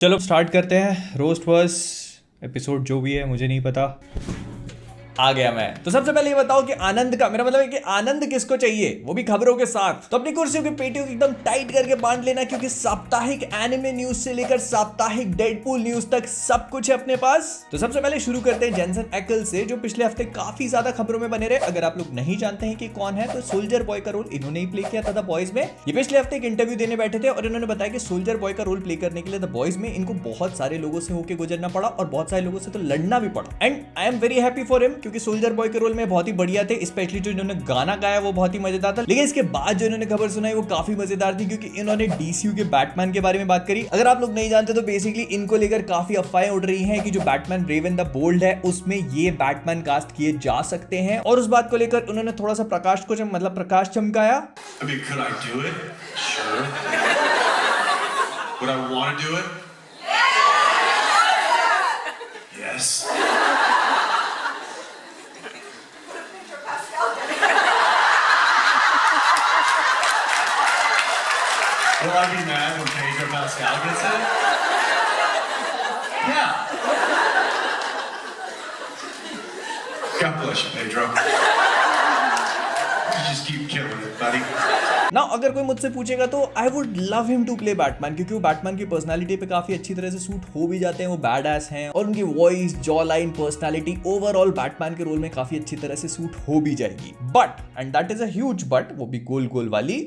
चलो स्टार्ट करते हैं। रोस्ट वर्स एपिसोड जो भी है मुझे नहीं पता। आ गया मैं। तो सबसे पहले ये बताओ कि आनंद का मेरा मतलब है कि आनंद किसको चाहिए, वो भी खबरों के साथ। तो अपनी कुर्सियों की पेटियों को एकदम टाइट करके बांध लेना, क्योंकि साप्ताहिक एनिमे न्यूज से लेकर साप्ताहिक डेडपूल न्यूज तक सब कुछ है अपने पास। तो सबसे पहले शुरू करते हैं जेनसन एक्ल से, जो पिछले हफ्ते काफी ज्यादा खबरों में बने रहे। अगर आप लोग नहीं जानते हैं कि कौन है, तो सोल्जर बॉय का रोल इन्होंने ही प्ले किया था द बॉयज में। ये पिछले हफ्ते एक इंटरव्यू देने बैठे थे और इन्होंने बताया कि सोल्जर बॉय का रोल प्ले करने के लिए द बॉयज में इनको बहुत सारे लोगों से होकर गुजरना पड़ा और बहुत सारे लोगों से तो लड़ना भी पड़ा। And I am very happy for him, क्योंकि सोल्जर बॉय के रोल में बहुत ही बढ़िया थे। स्पेशली जो इन्होंने गाना गाया वो बहुत ही मजेदार था। लेकिन इसके बाद जो इन्होंने खबर सुनाई वो काफी मजेदार थी, क्योंकि इन्होंने डीसीयू के बैटमैन के बारे में बात करी। अगर आप लोग नहीं जानते तो बेसिकली इनको लेकर काफी अफवाहें उड़ रही हैं कि जो बैटमैन रेवन द बोल्ड है उसमें ये बैटमैन कास्ट किए जा सकते हैं। और उस बात को लेकर उन्होंने थोड़ा सा प्रकाश चमकाया। Will I be mad when Pedro Pascal gets it? Yeah. God bless you, Pedro. You just keep killing it, buddy. ना अगर कोई मुझसे पूछेगा तो I would love him to play Batman, क्योंकि वो बैटमैन की पर्सनालिटी पे काफी अच्छी तरह से सूट हो भी जाते हैं। वो बैड एस हैं और उनकी voice, jaw line, personality overall Batman के रोल में काफी अच्छी तरह से सूट हो भी जाएगी। But and that is a huge but, वो भी गोल गोल वाली,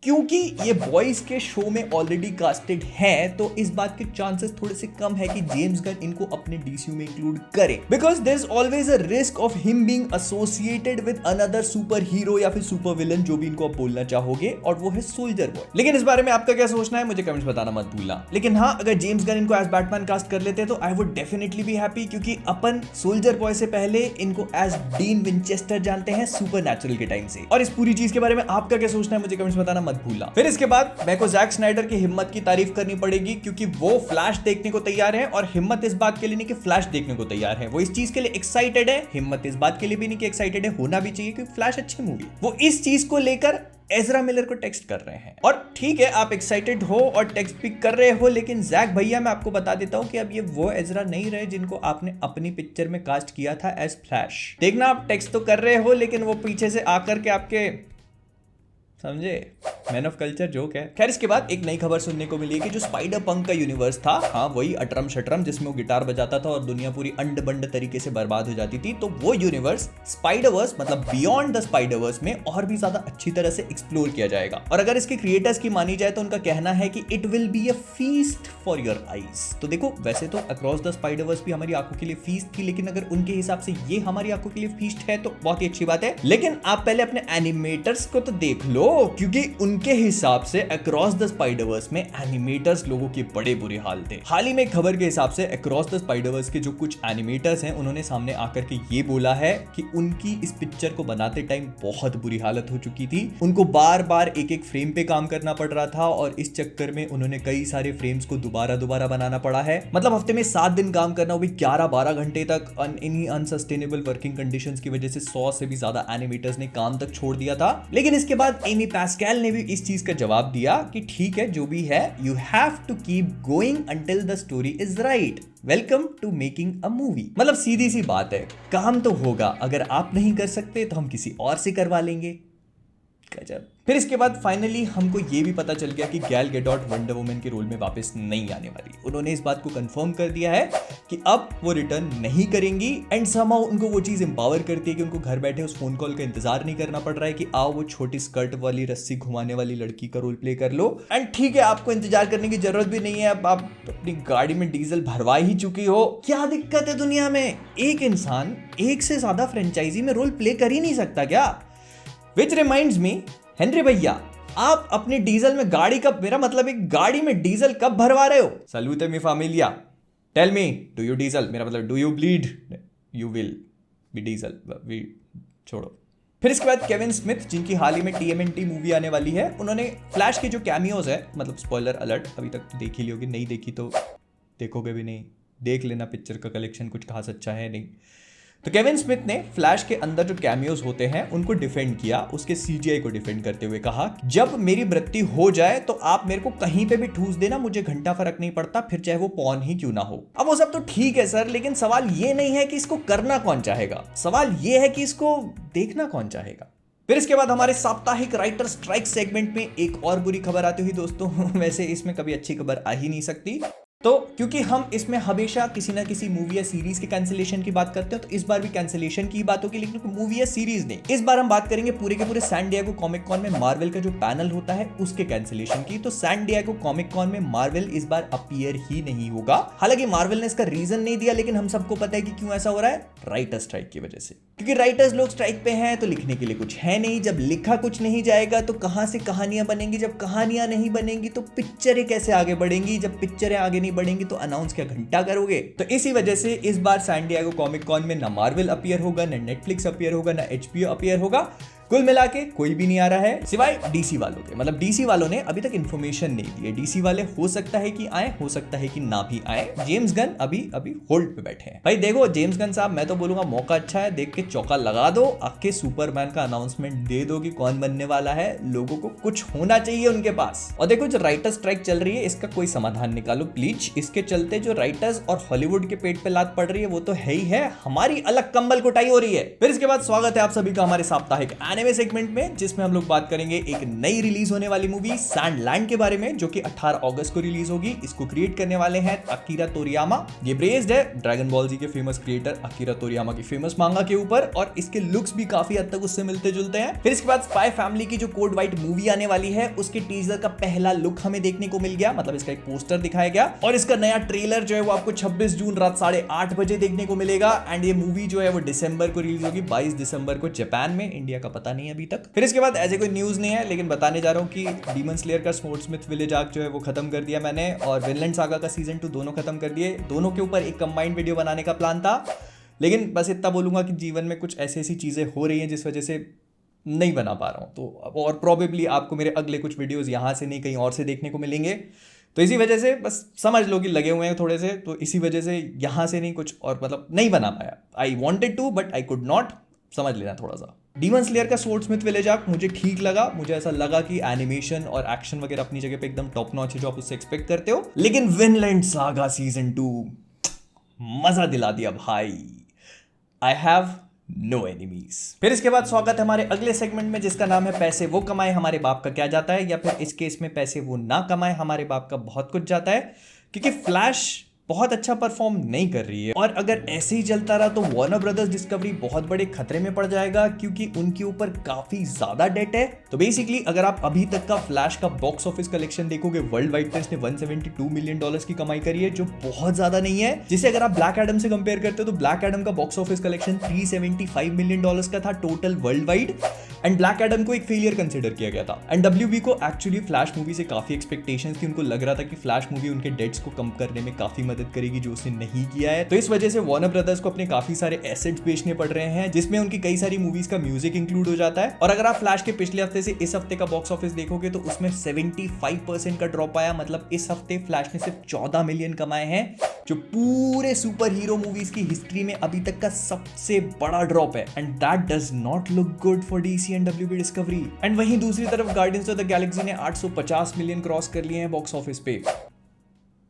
क्योंकि ये बॉयज के शो में ऑलरेडी कास्टेड हैं, तो इस बात के चांसेस थोड़े से कम है कि जेम्स गन इनको अपने डीसीयू में इंक्लूड करे, because there is always a risk of him being associated with another super hero या फिर सुपर विलन, जो भी इनको आप बोलना चाहोगे, और वो है सोल्जर बॉय। लेकिन इस बारे में आपका क्या सोचना है मुझे कमेंट्स बताना मत भूलना। लेकिन हाँ, अगर जेम्स गन इनको एज बैटमैन कास्ट कर लेते तो I would definitely be happy, क्योंकि अपन सोल्जर बॉय से पहले इनको एज डीन विंचेस्टर जानते हैं सुपरनैचुरल के टाइम से। और इस पूरी चीज के बारे में आपका क्या सोचना है मुझे कमेंट्स बताना मत भूलना। फिर इसके बाद मेरे को जैक स्नाइडर की हिम्मत की तारीफ करनी पड़ेगी, क्योंकि वो फ्लैश देखने को तैयार है, और हिम्मत इस बात के लिए नहीं कि फ्लैश देखने को तैयार है, वो इस चीज के लिए एक्साइटेड है। हिम्मत इस बात के लिए भी नहीं कि एक्साइटेड है, होना भी चाहिए क्योंकि फ्लैश अच्छी मूवी। वो इस चीज को लेकर एजरा मिलर को टेक्स्ट कर रहे हैं। और ठीक है, आप एक्साइटेड हो और टेक्स्ट भी कर रहे हो, लेकिन जैक भैया मैं आपको बता देता हूं कि अब ये वो एजरा नहीं रहे जिनको आपने अपनी पिक्चर में कास्ट किया था एज फ्लैश। देखना, आप टेक्स्ट तो कर रहे हो, लेकिन वो पीछे से आकर के आपके, समझे, मैन ऑफ कल्चर जोक है। खैर, इसके बाद एक नई खबर सुनने को मिली है कि जो स्पाइडर पंक का यूनिवर्स था, हाँ वही अटरम शटरम जिसमें वो गिटार बजाता था और दुनिया पूरी अंड बंड तरीके से बर्बाद हो जाती थी, तो वो यूनिवर्स स्पाइडरवर्स मतलब बियॉन्ड द स्पाइडरवर्स में और भी ज्यादा अच्छी तरह से एक्सप्लोर किया जाएगा। और अगर इसके क्रिएटर्स की मानी जाए तो उनका कहना है कि it will be a feast for your eyes. तो देखो, वैसे तो अक्रॉस द स्पाइडरवर्स भी हमारी आंखों के लिए फीस्ट थी, लेकिन अगर उनके हिसाब से ये हमारी आंखों के लिए फीस्ट है तो बहुत ही अच्छी बात है। लेकिन आप पहले अपने एनिमेटर्स को तो देख लो, क्योंकि उनके हिसाब से अक्रॉस द स्पाइडरवर्स में एनिमेटर्स लोगों के बड़े बुरे हाल थे। हाल ही में एक खबर के हिसाब से अक्रॉस द स्पाइडरवर्स के जो कुछ एनिमेटर्स हैं, उन्होंने सामने आकर के ये बोला है कि उनकी इस पिक्चर को बनाते टाइम बहुत बुरी हालत हो चुकी थी। उनको बार बार एक एक फ्रेम पे काम करना पड़ रहा था, और इस चक्कर में उन्होंने कई सारे फ्रेम्स को दोबारा बनाना पड़ा है। मतलब हफ्ते में 7 दिन काम करना, वो भी 11-12 घंटे तक, इन्हीं अनसस्टेनेबल वर्किंग कंडीशंस की वजह से 100 से भी ज्यादा एनिमेटर्स ने काम तक छोड़ दिया था। लेकिन इसके बाद एमी पैस्कल ने भी इस चीज का जवाब दिया कि ठीक है, जो भी है, you have to keep going until the story is right. Welcome to making a movie. मतलब सीधी सी बात है, काम तो होगा, अगर आप नहीं कर सकते तो हम किसी और से करवा लेंगे। गजब। फिर इसके बाद फाइनली हमको ये भी पता चल गया कि गैल गैडोट वंडर वुमन के रोल में वापस नहीं आने वाली। उन्होंने इस बात को कंफर्म कर दिया है कि अब वो रिटर्न नहीं करेंगी, एंड समहाउ उनको वो चीज एम्पावर करती है कि उनको घर बैठे उस फोन कॉल का इंतजार नहीं करना पड़ रहा है कि आओ वो छोटी स्कर्ट वाली रस्सी घुमाने वाली लड़की का रोल प्ले कर लो। एंड ठीक है, आपको इंतजार करने की जरूरत भी नहीं है, अब आप अपनी गाड़ी में डीजल भरवा ही चुकी हो। क्या दिक्कत है दुनिया में? एक इंसान एक से ज्यादा फ्रेंचाइजी में रोल प्ले कर ही नहीं सकता क्या? विच रिमाइंड्स मी, हेनरी भैया, आप अपनी डीजल में गाड़ी कब, मेरा मतलब एक गाड़ी में डीजल कब भरवा रहे हो? सल्यूट मी फैमिलिया, tell me, do you diesel, मेरा मतलब do you bleed, you will be diesel, वी छोड़ो। फिर इसके बाद केविन स्मिथ, जिनकी हाल ही में TMNT मूवी आने वाली है, उन्होंने फ्लैश के जो कैमियोज है, मतलब स्पॉइलर अलर्ट, अभी तक तो देख ही ली होगी, नहीं देखी तो देखोगे भी नहीं, देख लेना, पिक्चर का कलेक्शन कुछ खास अच्छा है नहीं। तो केविन स्मिथ ने फ्लैश के अंदर जो कैमियोज होते हैं उनको डिफेंड किया, उसके सीजीआई को डिफेंड करते हुए कहा, जब मेरी मृत्यु हो जाए तो आप मेरे को कहीं पे भी ठूस देना, मुझे घंटा फर्क नहीं पड़ता, फिर चाहे वो पॉर्न ही क्यों ना हो। अब वो सब तो ठीक है सर, लेकिन सवाल ये नहीं है कि इसको करना कौन चाहेगा, सवाल ये है कि इसको देखना कौन चाहेगा। फिर इसके बाद हमारे साप्ताहिक राइटर स्ट्राइक सेगमेंट में एक और बुरी खबर आती हुई दोस्तों। वैसे इसमें कभी अच्छी खबर आ ही नहीं सकती, तो क्योंकि हम इसमें हमेशा किसी ना किसी मूवी या सीरीज के कैंसिलेशन की बात करते हैं, तो इस बार भी कैंसिलेशन की बात होगी, लेकिन मूवी या सीरीज नहीं। इस बार हम बात करेंगे पूरे के पूरे सैन डिएगो कॉमिक कॉन में मार्वल का जो पैनल होता है उसके कैंसिलेशन की। तो सैन डिएगो कॉमिक कॉन में मार्वल इस बार अपीयर ही नहीं होगा। हालांकि मार्वल ने इसका रीजन नहीं दिया, लेकिन हम सबको पता है कि क्यों ऐसा हो रहा है, राइटर स्ट्राइक की वजह से। क्योंकि राइटर्स लोग स्ट्राइक पे हैं तो लिखने के लिए कुछ है नहीं, जब लिखा कुछ नहीं जाएगा तो कहां से कहानियां बनेंगी, जब कहानियां नहीं बनेंगी तो पिक्चरें कैसे आगे बढ़ेंगी, जब पिक्चरें आगे नहीं बढ़ेंगी तो अनाउंस क्या घंटा करोगे। तो इसी वजह से इस बार सैन डिएगो कॉमिक कॉन में ना मार्वल अपीयर होगा, ना नेटफ्लिक्स अपीयर होगा, ना एचबीओ अपीयर होगा। कुल मिला के कोई भी नहीं आ रहा है सिवाय डीसी वालों के। मतलब डीसी वालों ने अभी तक इन्फॉर्मेशन नहीं दी है, डीसी वाले हो सकता है कि आए, हो सकता है कि ना भी आए। जेम्स गन अभी होल्ड पे बैठे हैं। भाई देखो जेम्स गन साहब, मैं तो बोलूंगा मौका अच्छा है, देख के चौका लगा दो, आके सुपरमैन का अनाउंसमेंट दे दो कि कौन बनने वाला है। लोगों को कुछ होना चाहिए उनके पास। और देखो जो राइटर स्ट्राइक चल रही है इसका कोई समाधान निकालो प्लीज। इसके चलते जो राइटर्स और हॉलीवुड के पेट पे लात पड़ रही है वो तो है ही है, हमारी अलग कंबल कुटाई हो रही है। फिर इसके बाद स्वागत है आप सभी का हमारे साप्ताहिक एनिमे सेगमेंट में, जिसमें हम लोग बात करेंगे एक नई रिलीज होने वाली मूवी सैंडलैंड के बारे में, जो कि 18 अगस्त को रिलीज होगी। इसको क्रिएट करने वाले हैं अकीरा तोरियामा। ये बेस्ड है ड्रैगन बॉल जी के फेमस क्रिएटर अकीरा तोरियामा की फेमस मांगा के ऊपर, और इसके लुक्स भी काफी हद तक उससे मिलते जुलते हैं। फिर इसके बाद स्पाई फैमिली की जो कोड व्हाइट मूवी आने वाली है उसके टीजर का पहला लुक हमें देखने को मिल गया, मतलब इसका एक पोस्टर दिखाया गया, और इसका नया ट्रेलर जो है वो आपको 26 जून रात 8:30 बजे देखने को मिलेगा। एंड ये मूवी जो है वो दिसंबर को रिलीज होगी, 22 दिसंबर को जापान में, इंडिया का पता नहीं अभी तक। फिर इसके बाद ऐसे कोई न्यूज नहीं है, लेकिन बताने जा रहा हूं कि डीमन स्लेयर का स्पोर्ट्समिथ विलेज आर्क जो है वो खत्म कर दिया मैंने, और विनलैंड सागा का सीजन 2 दोनों खत्म कर दिए। दोनों के ऊपर एक कंबाइंड वीडियो बनाने का प्लान था, लेकिन बस इतना बोलूंगा कि जीवन में कुछ ऐसी ऐसी चीजें हो रही हैं जिस वजह से नहीं बना पा रहा हूं। तो और प्रोबेबली आपको मेरे अगले कुछ वीडियोस यहां से नहीं कहीं और से देखने को मिलेंगे, तो इसी वजह से बस समझ लो कि लगे हुए हैं थोड़े से, तो इसी वजह से यहां से नहीं कुछ और, मतलब नहीं बना पाया। I wanted to but I could not, समझ लेना थोड़ा सा। डीमन स्लेयर का स्पोर्ट्समिथ विलेज आर्क मुझे ठीक लगा, मुझे ऐसा लगा कि एनिमेशन और एक्शन वगैरह अपनी जगह पे एकदम टॉप नॉच है जो आप उससे एक्सपेक्ट करते हो, लेकिन विनलैंड सागा सीजन 2 मजा दिला दिया भाई। I have no enemies. फिर इसके बाद स्वागत है हमारे अगले सेगमेंट में, जिसका नाम है पैसे वो कमाए हमारे बाप का क्या जाता है, या फिर इस केस में पैसे वो ना कमाए हमारे बाप का बहुत कुछ जाता है। क्योंकि फ्लैश बहुत अच्छा परफॉर्म नहीं कर रही है, और अगर ऐसे ही चलता रहा तो वार्नर ब्रदर्स डिस्कवरी बहुत बड़े खतरे में पड़ जाएगा, क्योंकि उनके ऊपर काफी ज्यादा डेट है। तो बेसिकली अगर आप अभी तक का फ्लैश का बॉक्स ऑफिस कलेक्शन देखोगे, वर्ल्ड वाइड इसने $172 मिलियन की कमाई करी है, जो बहुत ज्यादा नहीं है। जिसे अगर आप ब्लैक एडम से कंपेयर करते हो तो ब्लैक एडम का बॉक्स ऑफिस कलेक्शन $375 मिलियन का था total world wide, and black Adam को एक फेलियर कंसिडर किया गया था। एंड WB को एक्चुअली फ्लैश मूवी से काफी एक्सपेक्टेशंस थी, उनको लग रहा था कि फ्लैश मूवी उनके डेट्स को कम करने में काफी मदद करेगी, जो उसने नहीं किया है। तो इस वजह से वार्नर ब्रदर्स को अपने काफी सारे एसेट्स बेचने पड़ रहे हैं, जिसमें उनकी कई सारी मूवीज का म्यूजिक इंक्लूड हो जाता है। और अगर आप फ्लैश के पिछले हफ्ते से इस हफ्ते का बॉक्स ऑफिस देखोगे तो उसमें 75% का ड्रॉप आया, मतलब इस हफ्ते फ्लैश ने सिर्फ 14 मिलियन कमाए हैं, जो पूरे सुपर हीरो मूवीज की हिस्ट्री में अभी तक का सबसे बड़ा ड्रॉप है। And that does not look good for DC and WB discovery. And वहीं दूसरी तरफ गार्डियंस ऑफ द गैलेक्सी ने 850 मिलियन क्रॉस कर लिए हैं बॉक्स ऑफिस पे।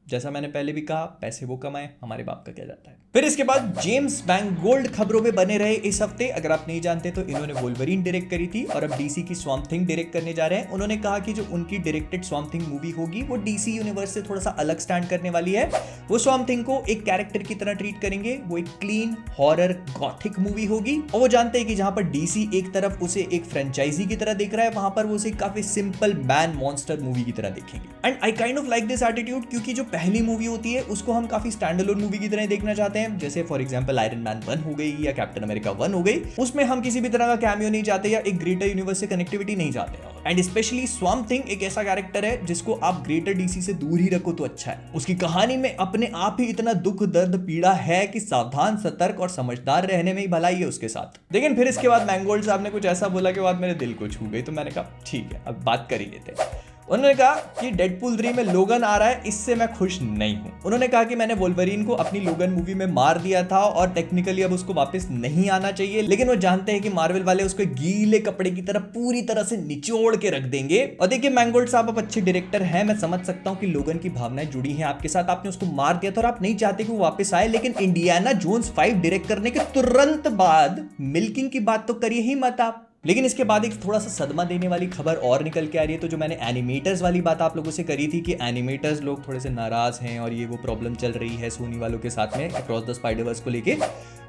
जैसा मैंने पहले भी कहा, पैसे वो कमाए हमारे बाप का क्या जाता है। फिर इसके बाद जेम्स मैंगोल्ड खबरों में बने रहे इस हफ्ते। अगर आप नहीं जानते तो इन्होंने वोल्वरीन डायरेक्ट करी थी, और अब DC की स्वैम्प थिंग डायरेक्ट करने जा रहे हैं। उन्होंने कहा कि जो उनकी डायरेक्टेड स्वैम्प थिंग मूवी होगी वो DC यूनिवर्स से थोड़ा सा अलग स्टैंड करने वाली है। वो स्वैम्प थिंग को एक कैरेक्टर की तरह ट्रीट करेंगे, वो एक क्लीन हॉरर गॉथिक मूवी होगी। और वो जानते हैं कि जहां पर DC एक तरफ उसे एक फ्रेंचाइजी की तरह देख रहा है, वहां पर वो उसे काफी सिंपल मैन मॉन्स्टर मूवी की तरह देखेंगे। And I kind of like this attitude, क्योंकि जो पहली मूवी होती है उसको हम काफी स्टैंड अलोन मूवी की तरह देखना चाहते हैं, जैसे फॉर एग्जांपल आयरन मैन 1 हो गई या कैप्टन अमेरिका 1 हो गई। उसमें हम किसी भी तरह का कैमियो नहीं चाहते या एक ग्रेटर यूनिवर्स से कनेक्टिविटी नहीं चाहते। एंड स्पेशली स्वैम्प थिंग एक ऐसा कैरेक्टर है जिसको आप ग्रेटर DC से दूर ही रखो तो अच्छा है। उसकी कहानी में अपने आप ही इतना दुख दर्द पीड़ा है कि सावधान सतर्क और समझदार रहने में ही भलाई है उसके साथ। लेकिन फिर इसके बाद मैंगोल्ड साहब ने कुछ ऐसा बोला कि बात मेरे दिल को छू गई, तो मैंने कहा ठीक है अब बात कर ही लेते हैं। उन्होंने कहा कि डेडपूल 3 में लोगन आ रहा है, इससे मैं खुश नहीं हूं। उन्होंने कहा कि मैंने वोल्वरीन को अपनी लोगन मूवी में मार दिया था और टेक्निकली अब उसको वापस नहीं आना चाहिए, लेकिन वो जानते हैं कि मार्वल वाले उसको गीले कपड़े की तरह पूरी तरह से निचोड़ के रख देंगे। और देखिए मैंगोल्ड साहब आप अच्छे डायरेक्टर हैं, मैं समझ सकता हूं कि लोगन की भावनाएं जुड़ी हैं आपके साथ, आपने उसको मार दिया था और आप नहीं चाहते कि वो वापस आए, लेकिन इंडियाना जोन्स 5 डायरेक्ट करने के तुरंत बाद मिल्किंग की बात तो करिए ही मत आप। लेकिन इसके बाद एक थोड़ा सा सदमा देने वाली खबर और निकल के आ रही है। तो जो मैंने एनिमेटर्स वाली बात आप लोगों से करी थी कि एनिमेटर्स लोग थोड़े से नाराज हैं और ये वो प्रॉब्लम चल रही है सोनी वालों के साथ में अक्रॉस द स्पाइडरवर्स को लेके,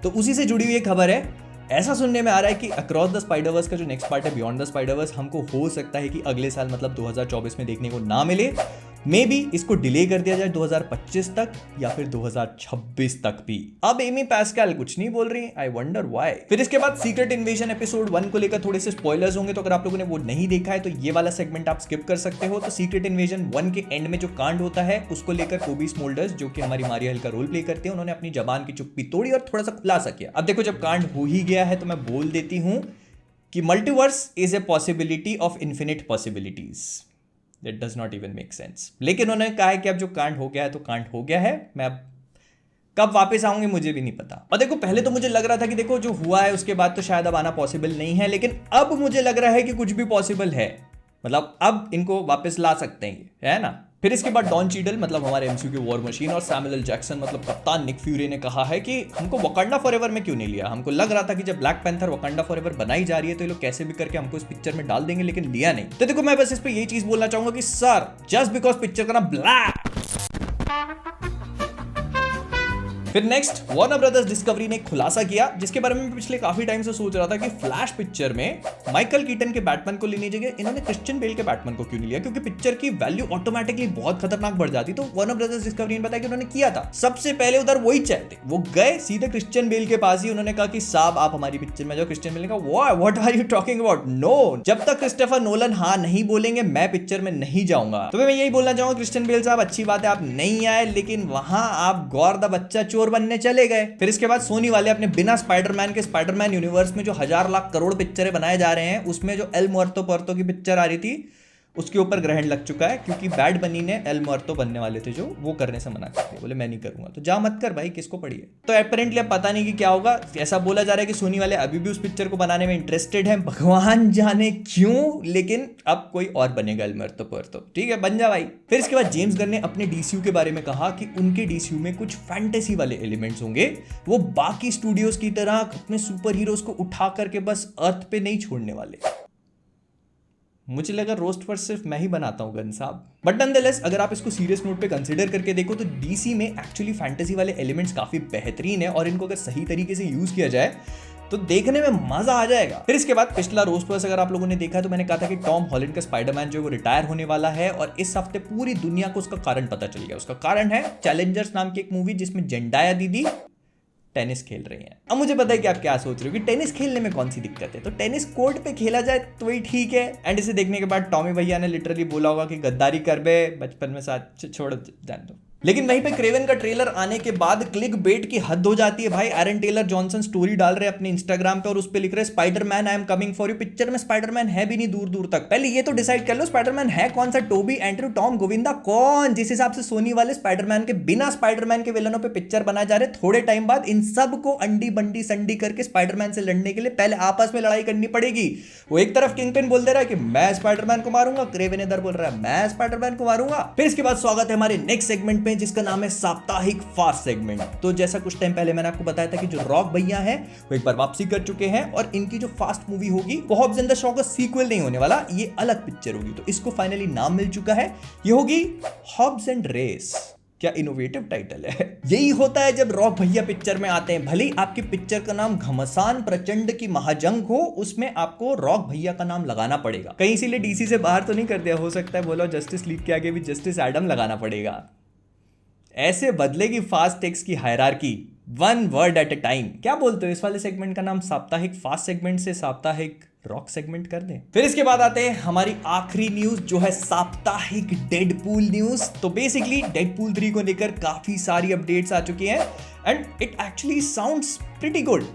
तो उसी से जुड़ी हुई एक खबर है। ऐसा सुनने में आ रहा है कि अक्रॉस द स्पाइडरवर्स का जो नेक्स्ट पार्ट है बियॉन्ड द स्पाइडरवर्स हमको हो सकता है कि अगले साल मतलब 2024 में देखने को ना मिले। मे बी इसको डिले कर दिया जाए 2025 तक या फिर 2026 तक भी। अब एमी पैस्कल कुछ नहीं बोल रही, आई वंडर व्हाई। फिर इसके बाद सीक्रेट इन्वेजन एपिसोड 1 को लेकर थोड़े से स्पॉयलर्स होंगे, तो अगर आप लोगों ने वो नहीं देखा है तो ये वाला सेगमेंट आप स्किप कर सकते हो। तो सीक्रेट इन्वेजन 1 के एंड में जो कांड होता है उसको लेकर कोबी स्मोल्डर्स जो कि हमारी मारिया हिल का रोल प्ले करते हैं, उन्होंने अपनी जबान की चुप्पी तोड़ी और थोड़ा सा खुलासा किया। अब देखो जब कांड हो ही गया है तो मैं बोल देती हूं कि multiverse is a possibility of infinite possibilities. That does not even make sense. लेकिन उन्होंने कहा है कि अब जो कांड हो गया है तो कांड हो गया है, मैं अब कब वापस आऊंगी मुझे भी नहीं पता। और देखो पहले तो मुझे लग रहा था कि देखो जो हुआ है उसके बाद तो शायद अब आना पॉसिबल नहीं है, लेकिन अब मुझे लग रहा है कि कुछ भी पॉसिबल है, मतलब अब इनको वापस ला सकते हैं, है ना। फिर इसके बाद डॉन चीडल मतलब हमारे एमसीयू के वॉर मशीन और सैमुअल एल जैक्सन मतलब कप्तान निक फ्यूरी ने कहा है कि हमको वकांडा फॉरएवर में क्यों नहीं लिया। हमको लग रहा था कि जब ब्लैक पैंथर वकांडा फॉरएवर बनाई जा रही है तो ये लोग कैसे भी करके हमको इस पिक्चर में डाल देंगे, लेकिन लिया नहीं। तो देखो मैं बस इस पे यही चीज बोलना चाहूंगा कि सर जस्ट बिकॉज पिक्चर का नाम ब्लैक। फिर नेक्स्ट वार्नर ब्रदर्स डिस्कवरी ने खुलासा किया जिसके बारे में मैं पिछले काफी टाइम से सोच रहा था कि फ्लैश पिक्चर में माइकल कीटन के बैटमैन को लेने जगह इन्होंने क्रिश्चियन बेल के बैटमैन को क्यों नहीं लिया, क्योंकि पिक्चर की वैल्यू ऑटोमेटिकली बहुत खतरनाक बढ़ जाती। तो वार्नर ब्रदर्स डिस्कवरी ने बताया कि उन्होंने किया था, सबसे पहले उधर वही चाहते, वो गए सीधे क्रिश्चियन बेल के पास ही, उन्होंने कहा कि साहब आप हमारी पिक्चर में जाओ। क्रिश्चियन बेल ने कहा what are you talking about, no, जब तक क्रिस्टोफर नोलन हाँ नहीं बोलेंगे मैं पिक्चर में नहीं जाऊंगा। तो मैं यही बोलना चाहूंगा क्रिश्चियन बेल साहब अच्छी बात है आप नहीं आए, लेकिन वहां आप गौर द बच्चा चोर बनने चले गए। फिर इसके बाद सोनी वाले अपने बिना स्पाइडरमैन के स्पाइडरमैन यूनिवर्स में जो 1000 लाख करोड़ पिक्चरें बनाए जा रहे हैं उसमें जो एल मुर्तो पर्तो की पिक्चर आ रही थी उसके ऊपर ग्रहण लग चुका है, क्योंकि बैड बनी ने एल मुर्तो बनने वाले थे जो वो करने से मना कर दिया, बोले मैं नहीं करूंगा। तो जा मत कर भाई, किसको पड़ी है। तो अपेरेंटली अब पता नहीं कि क्या होगा, ऐसा बोला जा रहा है कि सोनी वाले अभी भी उस पिक्चर को बनाने में इंटरेस्टेड हैं, भगवान जाने क्यों, लेकिन अब कोई और बनेगा एल मुर्तो पर्तो, ठीक है बन जा भाई। फिर इसके बाद जेम्स गन ने अपने डीसीयू के बारे में कहा कि उनके डीसीयू में कुछ फैंटेसी वाले एलिमेंट्स होंगे, वो बाकी स्टूडियोज की तरह अपने सुपर हीरोज को उठा करके बस अर्थ पे नहीं छोड़ने वाले। मुझे लगा रोस्ट पर सिर्फ मैं ही बनाता हूं गन साहब, बट नॉनदलेस अगर आप इसको सीरियस नोट पे कंसीडर करके देखो तो डीसी में एक्चुअली फैंटेसी वाले एलिमेंट्स काफी बेहतरीन है और इनको अगर सही तरीके से यूज किया जाए तो देखने में मजा आ जाएगा। फिर इसके बाद पिछला रोस्ट पर अगर आप लोगों ने देखा तो मैंने कहा था कि टॉम हॉलैंड का स्पाइडरमैन जो है वो रिटायर होने वाला है, और इस हफ्ते पूरी दुनिया को उसका कारण पता चल गया। उसका कारण है चैलेंजर्स नाम की एक मूवी जिसमें जेंडाया दीदी टेनिस खेल रही हैं। अब मुझे पता है कि आप क्या सोच रहे हो कि टेनिस खेलने में कौन सी दिक्कत है, तो टेनिस कोर्ट पे खेला जाए तो वही ठीक है। एंड इसे देखने के बाद टॉमी भैया ने लिटरली बोला होगा कि गद्दारी कर बे, बचपन में साथ छोड़ जान दो। लेकिन वहीं पे क्रेवन का ट्रेलर आने के बाद क्लिक बेट की हद हो जाती है भाई। एरन टेलर जॉनसन स्टोरी डाल रहे अपने इंस्टाग्राम पे और उस पे लिख रहे Spiderman I am coming for you. Picture में स्पाइडरमैन है भी नहीं दूर दूर तक। पहले ये तो डिसाइड कर लो स्पाइडरमैन है कौन सा, टोबी, एंड्रू, टॉम, गोविंदा, कौन। जिस हिसाब से सोनी वाले स्पाइडरमैन के बिना स्पाइडरमैन के विलनों पे पिक्चर बनाए जा रहे, थोड़े टाइम बाद इन सब को अंडी बंडी संडी करके स्पाइडरमैन से लड़ने के लिए पहले आपस में लड़ाई करनी पड़ेगी। वो एक तरफ किंगपिन बोल दे रहा है कि मैं स्पाइडरमैन को मारूंगा, क्रेवन इधर बोल रहा है मैं स्पाइडरमैन को मारूंगा। फिर इसके बाद स्वागत है हमारे नेक्स्ट सेगमेंट में जिसका नाम है साप्ताहिक फास्ट सेगमेंट। तो जैसा कुछ टाइम पहले मैंने आपको बताया था कि जो रॉक भैया हैं वो एक बार वापसी कर चुके हैं और इनकी जो फास्ट मूवी होगी वो हॉब्स एंड द शॉ का सीक्वल नहीं होने वाला, ये अलग पिक्चर होगी। तो इसको फाइनली नाम मिल चुका है, ये होगी हॉब्स एंड रेस। क्या इनोवेटिव टाइटल है। यही होता है जब रॉक भैया पिक्चर में आते हैं। भले ही आपकी पिक्चर का नाम घमसान प्रचंड की महाजंग हो, उसमें आपको रॉक भैया का नाम लगाना पड़ेगा। कहीं इसीलिए डीसी से बाहर तो नहीं कर दिया, हो सकता है बोलो जस्टिस लीग के आगे भी जस्टिस एडम लगाना पड़ेगा। ऐसे बदलेगी फास्ट टेक्स की hierarchy, one word at A time. क्या बोलते हो, इस वाले सेगमेंट का नाम साप्ताहिक फास्ट सेगमेंट से साप्ताहिक रॉक सेगमेंट कर दें। फिर इसके बाद आते हैं हमारी आखिरी न्यूज जो है साप्ताहिक डेडपूल न्यूज। तो बेसिकली डेडपूल 3 को लेकर काफी सारी अपडेट्स आ चुकी हैं and it actually sounds pretty good.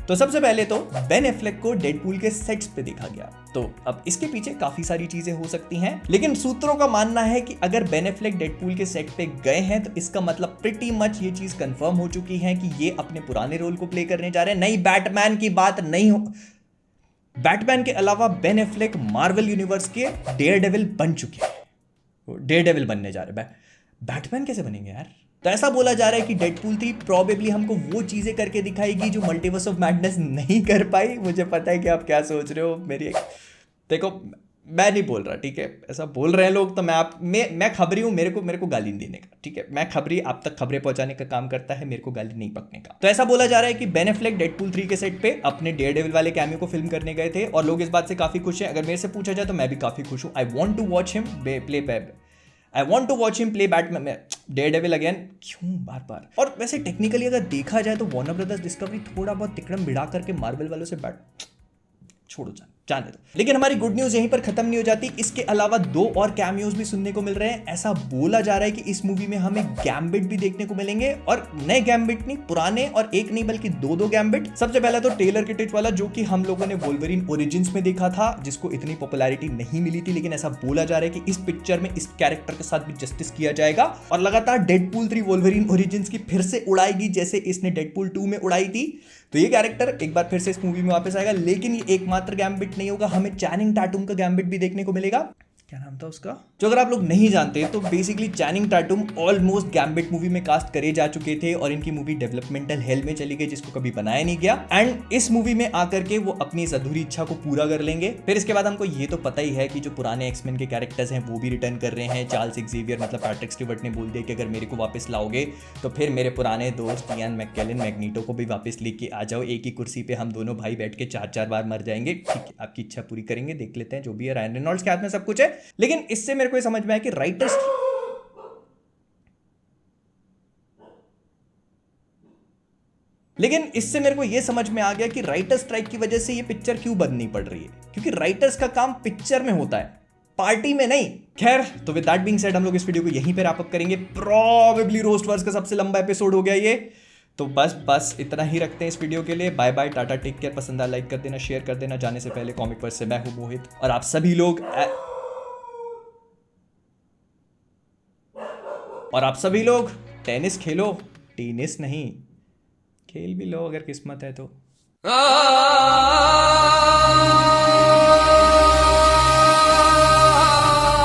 तो सबसे पहले तो बेन एफ्लेक को डेडपूल के सेट्स पे देखा गया। तो अब इसके पीछे काफी सारी चीजें हो सकती हैं, लेकिन सूत्रों का मानना है कि अगर बेन एफ्लेक डेडपूल के सेट पे गए हैं तो इसका मतलब प्रिटी मच ये चीज कंफर्म हो चुकी है कि ये अपने पुराने रोल को प्ले करने जा रहे हैं। नई बैटमैन की बात नहीं हो, बैटमैन के अलावा बेन एफ्लेक मार्वल यूनिवर्स के डेयरडेविल बन चुके हैं, डेयरडेविल बनने जा रहे हैं। बैटमैन कैसे बनेंगे यार? तो ऐसा बोला जा रहा है कि डेडपूल 3 प्रोबेबली हमको वो चीजें करके दिखाएगी जो मल्टीवर्स ऑफ मैडनेस नहीं कर पाई। मुझे पता है कि आप क्या सोच रहे हो, देखो मैं नहीं बोल रहा, ठीक है, ऐसा बोल रहे हैं लोग तो मैं खबरी हूं, मेरे को गाली नहीं देने का, ठीक है, मैं खबरी आप तक खबरें पहुंचाने का काम करता है, मेरे को गाली नहीं पकने का। तो ऐसा बोला जा रहा है कि बेन एफ्लेक डेडपूल 3 के सेट पे अपने डेयरडेविल वाले कैमियो को फिल्म करने गए थे और लोग इस बात से काफी खुश हैं। अगर मेरे से पूछा जाए तो मैं भी काफी खुश हूं। I want to watch him play Batman, Daredevil again. क्यों बार बार? और वैसे टेक्निकली अगर देखा जाए तो वार्नर ब्रदर्स डिस्कवरी थोड़ा बहुत तिकड़म भिड़ा करके मार्वल वालों से छोड़ो जाने दो। लेकिन हमारी गुड न्यूज यहीं पर खत्म नहीं हो जाती। इसके अलावा 2 और कैमियोज भी सुनने को मिल रहे हैं। ऐसा बोला जा रहा है कि इस मूवी में हमें गैम्बिट भी देखने को मिलेंगे, और नए गैम्बिट नहीं, पुराने, और एक नहीं बल्कि 2 गैम्बिट। सबसे पहला तो टेलर किटेज वाला, जो कि हम लोगों ने वोल्वरिन ओरिजिन्स में देखा था, जिसको इतनी पॉपुलैरिटी नहीं मिली थी, लेकिन ऐसा बोला जा रहा है कि इस पिक्चर में इस कैरेक्टर के साथ भी जस्टिस किया जाएगा और लगातार डेडपूल 3 वोल्वरिन ओरिजिन्स की फिर से उड़ाएगी जैसे इसने डेडपूल 2 में उड़ाई थी। तो ये कैरेक्टर एक बार फिर से इस मूवी में वापस आएगा, लेकिन ये एकमात्र गैम्बिट नहीं होगा, हमें चैनिंग टैटूम का गैम्बिट भी देखने को मिलेगा। क्या नाम था उसका? जो अगर आप लोग नहीं जानते तो basically Channing Tatum almost Gambit movie में कास्ट करे जा चुके थे और इनकी मूवी डेवलपमेंटल हेल में चली गई, जिसको कभी बनाया नहीं गया। एंड इस मूवी में आकर के वो अपनी इस अधूरी इच्छा को पूरा कर लेंगे। फिर इसके बाद हमको ये तो पता ही है कि जो पुराने एक्समैन के कैरेक्टर्स हैं वो भी रिटर्न कर रहे हैं। चार्ल्स एक्जेवियर मतलब पैट्रिक स्टीवर्ट ने बोल दिया कि अगर मेरे को वापस लाओगे तो फिर मेरे पुराने दोस्त इयान मैककेलन मैग्नीटो को भी वापस लेके आ जाओ, एक ही कुर्सी पे हम दोनों भाई बैठ के 4-4 बार मर जाएंगे। ठीक है, आपकी इच्छा पूरी करेंगे, देख लेते हैं जो भी है। रायन रेनॉल्ड्स के हाथ में सब कुछ है। लेकिन इससे मेरे को ये समझ में आया कि राइटर्स समझ में आ गया कि राइटर्स स्ट्राइक की वजह से ये पिक्चर क्यों बंद नहीं पड़ रही है, क्योंकि राइटर्स का काम पिक्चर में होता है, पार्टी में नहीं। खैर, तो विद दैट बीइंग सेड हम लोग इस वीडियो को यहीं पे रैप अप करेंगे। प्रोबेबली रोस्टवर्स का सबसे लंबा एपिसोड हो गया ये, तो बस इतना ही रखते हैं इस वीडियो के लिए। Bye bye, tata, take care. पसंद आया लाइक कर देना, शेयर कर देना। जाने से पहले कॉमिक वर्स से मैं हूं मोहित, और आप सभी लोग टेनिस खेलो, टेनिस नहीं, खेल भी लो अगर किस्मत है तो।